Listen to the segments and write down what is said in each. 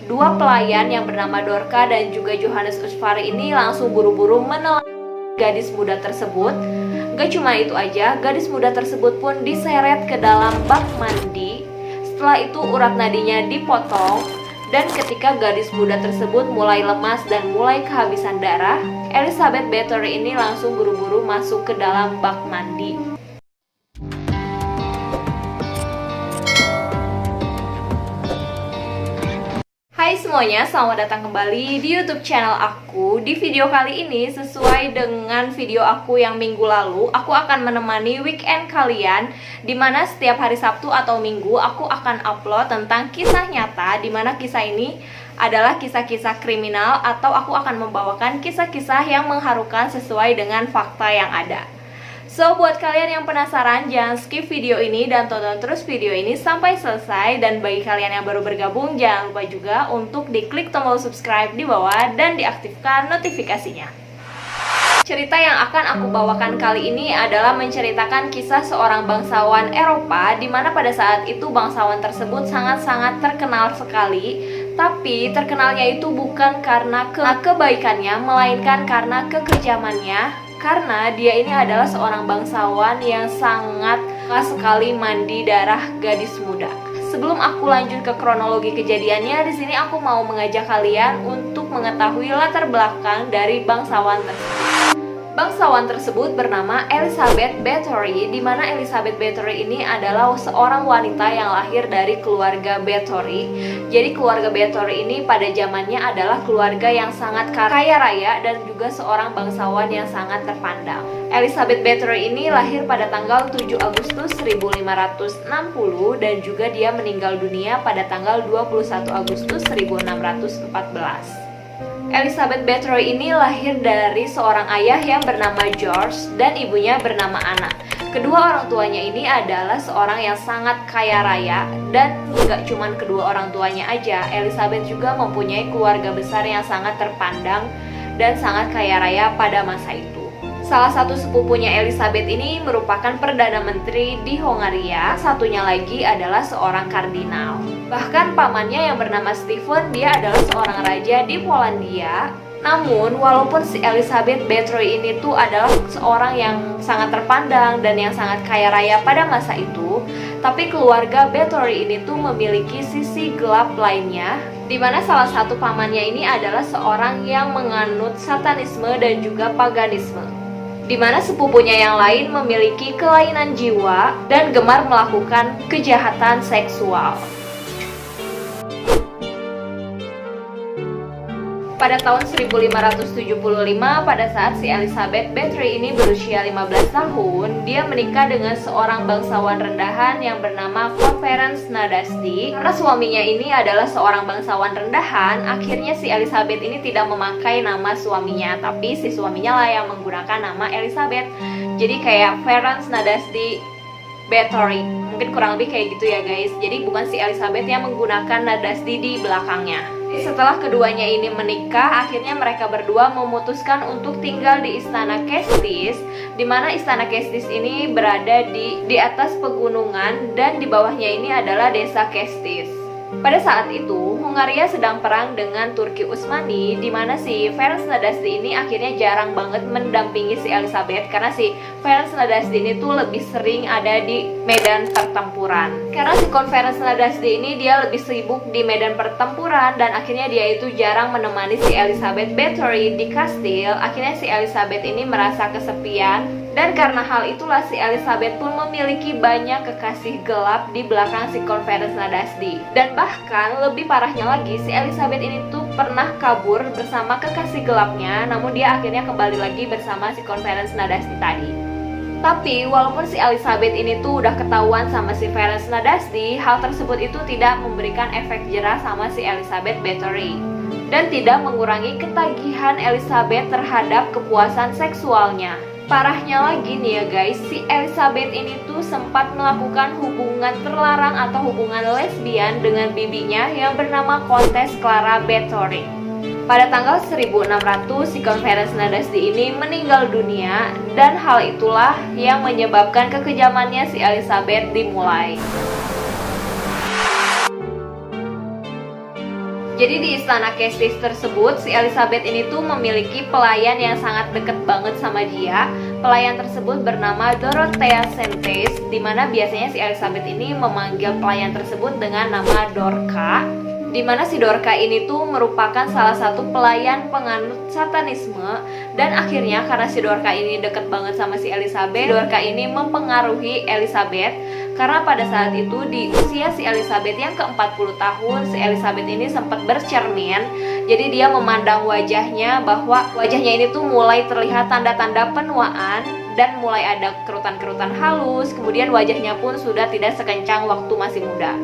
Dua pelayan yang bernama Dorca dan juga Johannes Usfari ini langsung buru-buru menelan gadis muda tersebut. Gak cuma itu aja, gadis muda tersebut pun diseret ke dalam bak mandi. Setelah itu urat nadinya dipotong, dan ketika gadis muda tersebut mulai lemas dan mulai kehabisan darah, Elizabeth Bathory ini langsung buru-buru masuk ke dalam bak mandi. Hai semuanya, selamat datang kembali di YouTube channel aku. Di video kali ini, sesuai dengan video aku yang minggu lalu, aku akan menemani weekend kalian, dimana setiap hari Sabtu atau Minggu aku akan upload tentang kisah nyata, dimana kisah ini adalah kisah-kisah kriminal, atau aku akan membawakan kisah-kisah yang mengharukan sesuai dengan fakta yang ada. So, buat kalian yang penasaran, jangan skip video ini dan tonton terus video ini sampai selesai. Dan bagi kalian yang baru bergabung, jangan lupa juga untuk diklik tombol subscribe di bawah dan diaktifkan notifikasinya. Cerita yang akan aku bawakan kali ini adalah menceritakan kisah seorang bangsawan Eropa, di mana pada saat itu bangsawan tersebut sangat-sangat terkenal sekali. Tapi terkenalnya itu bukan karena kebaikannya, melainkan karena kekejamannya. Karena dia ini adalah seorang bangsawan yang sangat suka sekali mandi darah gadis muda. Sebelum aku lanjut ke kronologi kejadiannya, di sini aku mau mengajak kalian untuk mengetahui latar belakang dari bangsawan tersebut. Bangsawan tersebut bernama Elizabeth Bathory, di mana Elizabeth Bathory ini adalah seorang wanita yang lahir dari keluarga Bathory. Jadi keluarga Bathory ini pada zamannya adalah keluarga yang sangat kaya raya dan juga seorang bangsawan yang sangat terpandang. Elizabeth Bathory ini lahir pada tanggal 7 Agustus 1560 dan juga dia meninggal dunia pada tanggal 21 Agustus 1614. Elizabeth Bathory ini lahir dari seorang ayah yang bernama George dan ibunya bernama Anna. Kedua orang tuanya ini adalah seorang yang sangat kaya raya, dan gak cuman kedua orang tuanya aja, Elizabeth juga mempunyai keluarga besar yang sangat terpandang dan sangat kaya raya pada masa itu. Salah satu sepupunya Elizabeth ini merupakan Perdana Menteri di Hongaria, satunya lagi adalah seorang kardinal. Bahkan pamannya yang bernama Stephen, dia adalah seorang raja di Polandia. Namun, walaupun si Elizabeth Bathory ini tuh adalah seorang yang sangat terpandang dan yang sangat kaya raya pada masa itu, tapi keluarga Bathory ini tuh memiliki sisi gelap lainnya, di mana salah satu pamannya ini adalah seorang yang menganut satanisme dan juga paganisme, di mana sepupunya yang lain memiliki kelainan jiwa dan gemar melakukan kejahatan seksual. Pada tahun 1575, pada saat si Elizabeth Bathory ini berusia 15 tahun, dia menikah dengan seorang bangsawan rendahan yang bernama Conference Nadasdy. Karena suaminya ini adalah seorang bangsawan rendahan, akhirnya si Elizabeth ini tidak memakai nama suaminya, tapi si suaminya lah yang menggunakan nama Elizabeth. Jadi kayak Ferenc Nadasdy Bathory, mungkin kurang lebih kayak gitu ya guys. Jadi bukan si Elizabeth yang menggunakan Nadasdy di belakangnya. Setelah keduanya ini menikah, akhirnya mereka berdua memutuskan untuk tinggal di Istana Kestis, di mana Istana Kestis ini berada di atas pegunungan dan di bawahnya ini adalah desa Kestis. Pada saat itu, Hongaria sedang perang dengan Turki Utsmani, di mana si Ferenc Nadasdy ini akhirnya jarang banget mendampingi si Elizabeth, karena si Ferenc Nadasdy ini tuh lebih sering ada di medan pertempuran. Karena si Conference Nadasdy ini dia lebih sibuk di medan pertempuran, dan akhirnya dia itu jarang menemani si Elizabeth Bathory di kastil. Akhirnya si Elizabeth ini merasa kesepian, dan karena hal itulah si Elizabeth pun memiliki banyak kekasih gelap di belakang si Conference Nadasdy. Dan bahkan lebih parahnya lagi, si Elizabeth ini tuh pernah kabur bersama kekasih gelapnya, namun dia akhirnya kembali lagi bersama si Conference Nadasdy tadi. Tapi walaupun si Elizabeth ini tuh udah ketahuan sama si Ferenc Nadasdy, hal tersebut itu tidak memberikan efek jerah sama si Elizabeth Bathory, dan tidak mengurangi ketagihan Elizabeth terhadap kepuasan seksualnya. Parahnya lagi nih ya guys, si Elizabeth ini tuh sempat melakukan hubungan terlarang atau hubungan lesbian dengan bibinya yang bernama Kontes Clara Bathory. Pada tanggal 1600, si Conference Nadasdy ini meninggal dunia, dan hal itulah yang menyebabkan kekejamannya si Elizabeth dimulai. Jadi di istana Castis tersebut, si Elizabeth ini tuh memiliki pelayan yang sangat deket banget sama dia. Pelayan tersebut bernama Dorothea Sentes, dimana biasanya si Elizabeth ini memanggil pelayan tersebut dengan nama Dorca. Dimana si Dorca ini tuh merupakan salah satu pelayan penganut satanisme. Dan akhirnya karena si Dorca ini deket banget sama si Elizabeth, Dorca ini mempengaruhi Elizabeth. Karena pada saat itu di usia si Elizabeth yang ke-40 tahun, si Elizabeth ini sempat bercermin. Jadi dia memandang wajahnya bahwa wajahnya ini tuh mulai terlihat tanda-tanda penuaan dan mulai ada kerutan-kerutan halus. Kemudian wajahnya pun sudah tidak sekencang waktu masih muda.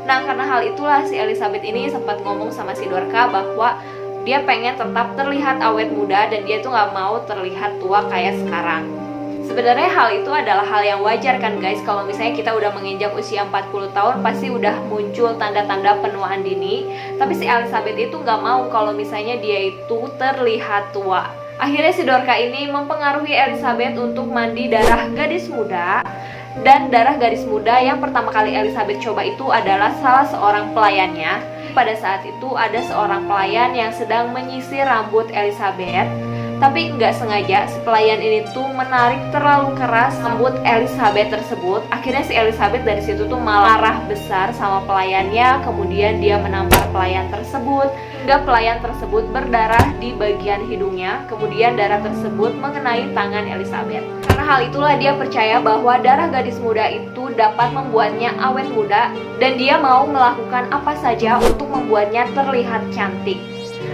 Nah, karena hal itulah si Elizabeth ini sempat ngomong sama si Dorca bahwa dia pengen tetap terlihat awet muda dan dia tuh gak mau terlihat tua kayak sekarang. Sebenarnya hal itu adalah hal yang wajar kan guys. Kalau misalnya kita udah menginjak usia 40 tahun pasti udah muncul tanda-tanda penuaan dini. Tapi si Elizabeth itu gak mau kalau misalnya dia itu terlihat tua. Akhirnya si Dorca ini mempengaruhi Elizabeth untuk mandi darah gadis muda. Dan darah gadis muda yang pertama kali Elizabeth coba itu adalah salah seorang pelayannya. Pada saat itu ada seorang pelayan yang sedang menyisir rambut Elizabeth. Tapi nggak sengaja si pelayan ini tuh menarik terlalu keras rambut Elizabeth tersebut. Akhirnya si Elizabeth dari situ tuh malah marah besar sama pelayannya. Kemudian dia menampar pelayan tersebut hingga pelayan tersebut berdarah di bagian hidungnya. Kemudian darah tersebut mengenai tangan Elizabeth. Karena hal itulah dia percaya bahwa darah gadis muda itu dapat membuatnya awet muda. Dan dia mau melakukan apa saja untuk membuatnya terlihat cantik.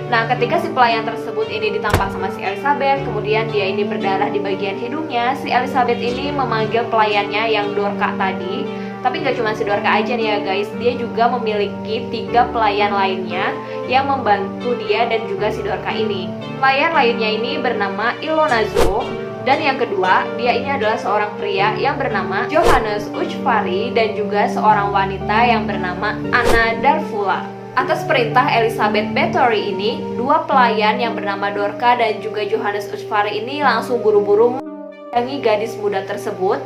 Nah, ketika si pelayan tersebut ini ditampar sama si Elizabeth, kemudian dia ini berdarah di bagian hidungnya, si Elizabeth ini memanggil pelayannya yang Dorca tadi. Tapi nggak cuma si Dorca aja nih ya guys, dia juga memiliki 3 pelayan lainnya yang membantu dia dan juga si Dorca ini. Pelayan lainnya ini bernama Ilonazo. Dan yang kedua, dia ini adalah seorang pria yang bernama Johannes Uchvari dan juga seorang wanita yang bernama Anna Darfula. Atas perintah Elizabeth Bathory ini, 2 pelayan yang bernama Dorca dan juga Johannes Uchvari ini langsung buru-buru mendatangi gadis muda tersebut.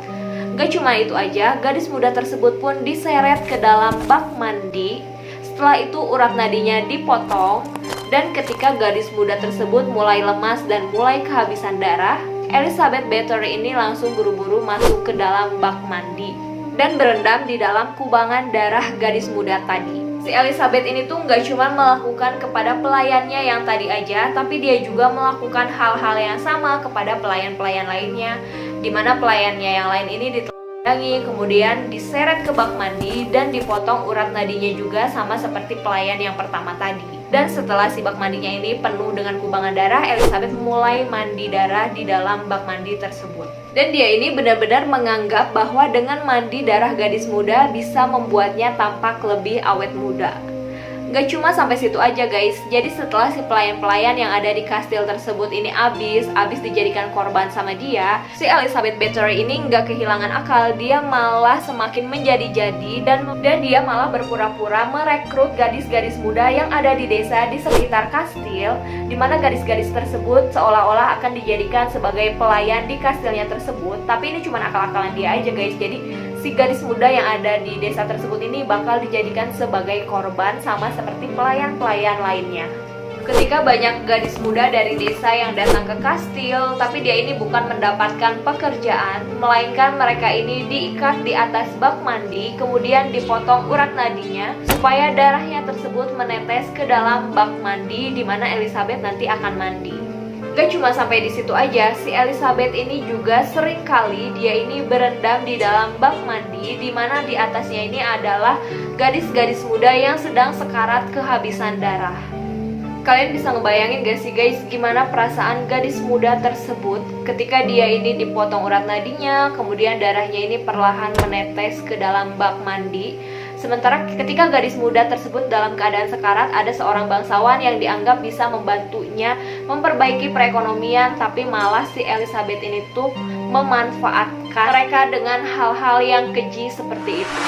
Gak cuma itu aja, gadis muda tersebut pun diseret ke dalam bak mandi. Setelah itu urat nadinya dipotong. Dan ketika gadis muda tersebut mulai lemas dan mulai kehabisan darah, Elizabeth Bathory ini langsung buru-buru masuk ke dalam bak mandi dan berendam di dalam kubangan darah gadis muda tadi. Si Elizabeth ini tuh nggak cuma melakukan kepada pelayannya yang tadi aja, tapi dia juga melakukan hal-hal yang sama kepada pelayan-pelayan lainnya, dimana pelayannya yang lain ini ditelanjangi, kemudian diseret ke bak mandi dan dipotong urat nadinya juga sama seperti pelayan yang pertama tadi. Dan setelah si bak mandinya ini penuh dengan kubangan darah, Elizabeth mulai mandi darah di dalam bak mandi tersebut. Dan dia ini benar-benar menganggap bahwa dengan mandi darah gadis muda bisa membuatnya tampak lebih awet muda. Gak cuma sampai situ aja guys. Jadi setelah si pelayan-pelayan yang ada di kastil tersebut ini habis dijadikan korban sama dia, si Elizabeth Bathory ini gak kehilangan akal. Dia malah semakin menjadi-jadi dan dia malah berpura-pura merekrut gadis-gadis muda yang ada di desa di sekitar kastil, dimana gadis-gadis tersebut seolah-olah akan dijadikan sebagai pelayan di kastilnya tersebut. Tapi ini cuma akal-akalan dia aja guys. Jadi si gadis muda yang ada di desa tersebut ini bakal dijadikan sebagai korban sama seperti pelayan-pelayan lainnya. Ketika banyak gadis muda dari desa yang datang ke kastil, tapi dia ini bukan mendapatkan pekerjaan, melainkan mereka ini diikat di atas bak mandi, kemudian dipotong urat nadinya supaya darahnya tersebut menetes ke dalam bak mandi di mana Elizabeth nanti akan mandi. Gak cuma sampai di situ aja, si Elizabeth ini juga sering kali dia ini berendam di dalam bak mandi, di mana di atasnya ini adalah gadis-gadis muda yang sedang sekarat kehabisan darah. Kalian bisa ngebayangin gak sih guys gimana perasaan gadis muda tersebut ketika dia ini dipotong urat nadinya, kemudian darahnya ini perlahan menetes ke dalam bak mandi. Sementara ketika gadis muda tersebut dalam keadaan sekarat, ada seorang bangsawan yang dianggap bisa membantunya memperbaiki perekonomian, tapi malah si Elizabeth ini tuh memanfaatkan mereka dengan hal-hal yang keji seperti itu.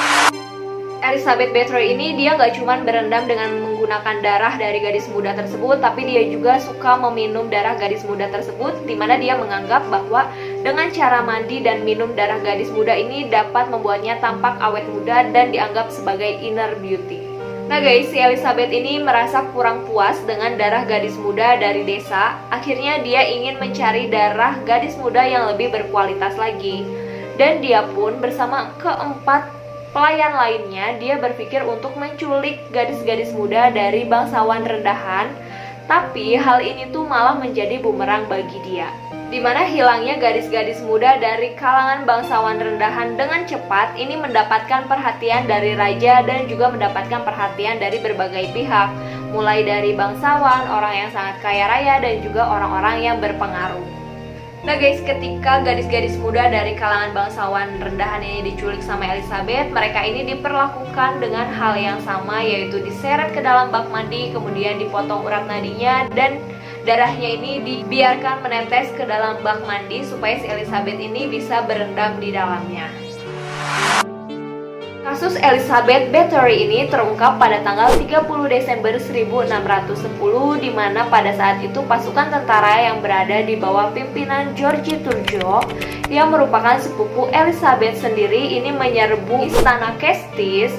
Elizabeth Bathory ini dia gak cuma berendam dengan menggunakan darah dari gadis muda tersebut, tapi dia juga suka meminum darah gadis muda tersebut, dimana dia menganggap bahwa dengan cara mandi dan minum darah gadis muda ini dapat membuatnya tampak awet muda dan dianggap sebagai inner beauty. Nah guys, si Elizabeth ini merasa kurang puas dengan darah gadis muda dari desa. Akhirnya dia ingin mencari darah gadis muda yang lebih berkualitas lagi. Dan dia pun bersama keempat pelayan lainnya, dia berpikir untuk menculik gadis-gadis muda dari bangsawan rendahan. Tapi hal ini tuh malah menjadi bumerang bagi dia, dimana hilangnya gadis-gadis muda dari kalangan bangsawan rendahan dengan cepat ini mendapatkan perhatian dari raja dan juga mendapatkan perhatian dari berbagai pihak, mulai dari bangsawan, orang yang sangat kaya raya, dan juga orang-orang yang berpengaruh. Nah guys, ketika gadis-gadis muda dari kalangan bangsawan rendahan ini diculik sama Elizabeth, mereka ini diperlakukan dengan hal yang sama, yaitu diseret ke dalam bak mandi, kemudian dipotong urat nadinya, dan darahnya ini dibiarkan menetes ke dalam bak mandi supaya si Elizabeth ini bisa berendam di dalamnya. Kasus Elizabeth Bathory ini terungkap pada tanggal 30 Desember 1610, di mana pada saat itu pasukan tentara yang berada di bawah pimpinan George Turgot yang merupakan sepupu Elizabeth sendiri ini menyerbu istana Castile,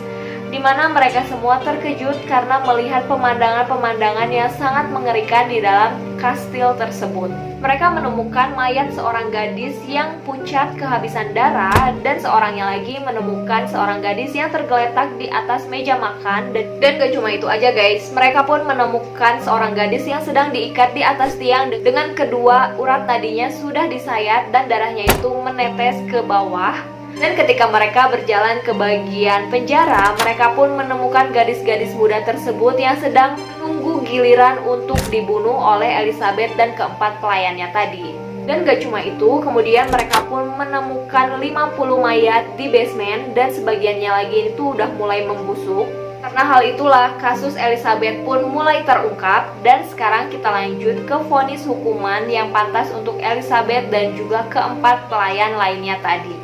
di mana mereka semua terkejut karena melihat pemandangan-pemandangan yang sangat mengerikan di dalam kastil tersebut. Mereka menemukan mayat seorang gadis yang pucat kehabisan darah, dan seorangnya lagi menemukan seorang gadis yang tergeletak di atas meja makan. Dan gak cuma itu aja guys, mereka pun menemukan seorang gadis yang sedang diikat di atas tiang dengan kedua urat nadinya sudah disayat dan darahnya itu menetes ke bawah. Dan ketika mereka berjalan ke bagian penjara, mereka pun menemukan gadis-gadis muda tersebut yang sedang menunggu giliran untuk dibunuh oleh Elizabeth dan keempat pelayannya tadi. Dan gak cuma itu, kemudian mereka pun menemukan 50 mayat di basement, dan sebagiannya lagi itu udah mulai membusuk. Karena hal itulah kasus Elizabeth pun mulai terungkap, dan sekarang kita lanjut ke vonis hukuman yang pantas untuk Elizabeth dan juga keempat pelayan lainnya tadi.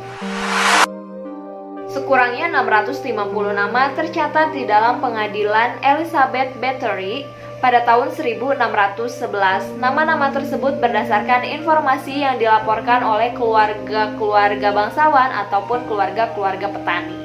Sekurangnya 650 nama tercatat di dalam pengadilan Elizabeth Bathory pada tahun 1611. Nama-nama tersebut berdasarkan informasi yang dilaporkan oleh keluarga-keluarga bangsawan ataupun keluarga-keluarga petani.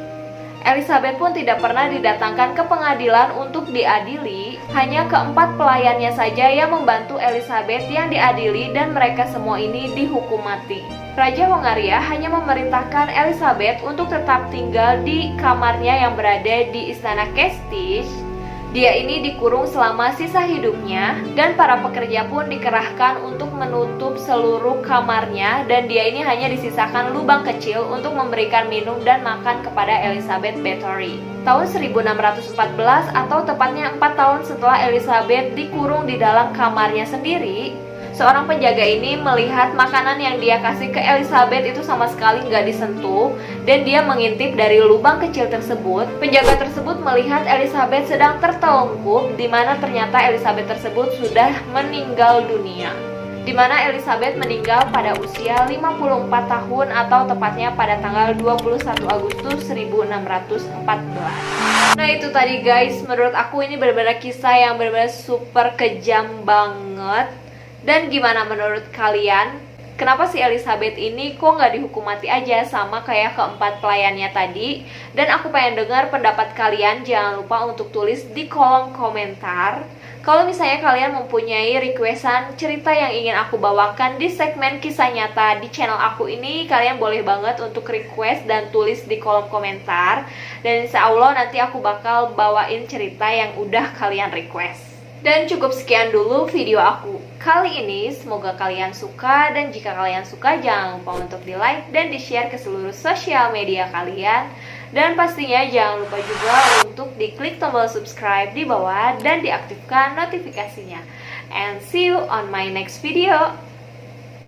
Elizabeth pun tidak pernah didatangkan ke pengadilan untuk diadili, hanya keempat pelayannya saja yang membantu Elizabeth yang diadili, dan mereka semua ini dihukum mati. Raja Hongaria hanya memerintahkan Elizabeth untuk tetap tinggal di kamarnya yang berada di istana Castile. Dia ini dikurung selama sisa hidupnya, dan para pekerja pun dikerahkan untuk menutup seluruh kamarnya, dan dia ini hanya disisakan lubang kecil untuk memberikan minum dan makan kepada Elizabeth Bathory. Tahun 1614 atau tepatnya 4 tahun setelah Elizabeth dikurung di dalam kamarnya sendiri, seorang penjaga ini melihat makanan yang dia kasih ke Elizabeth itu sama sekali nggak disentuh, dan dia mengintip dari lubang kecil tersebut. Penjaga tersebut melihat Elizabeth sedang tertelungkup, di mana ternyata Elizabeth tersebut sudah meninggal dunia. Di mana Elizabeth meninggal pada usia 54 tahun atau tepatnya pada tanggal 21 Agustus 1614. Nah itu tadi guys, menurut aku ini benar-benar kisah yang benar-benar super kejam banget. Dan gimana menurut kalian? Kenapa si Elizabeth ini kok nggak dihukum mati aja sama kayak keempat pelayannya tadi? Dan aku pengen dengar pendapat kalian, jangan lupa untuk tulis di kolom komentar. Kalau misalnya kalian mempunyai requestan cerita yang ingin aku bawakan di segmen kisah nyata di channel aku ini, kalian boleh banget untuk request dan tulis di kolom komentar. Dan insya Allah nanti aku bakal bawain cerita yang udah kalian request. Dan cukup sekian dulu video aku kali ini, semoga kalian suka, dan jika kalian suka jangan lupa untuk di like dan di share ke seluruh sosial media kalian. Dan pastinya jangan lupa juga untuk diklik tombol subscribe di bawah dan diaktifkan notifikasinya. And see you on my next video.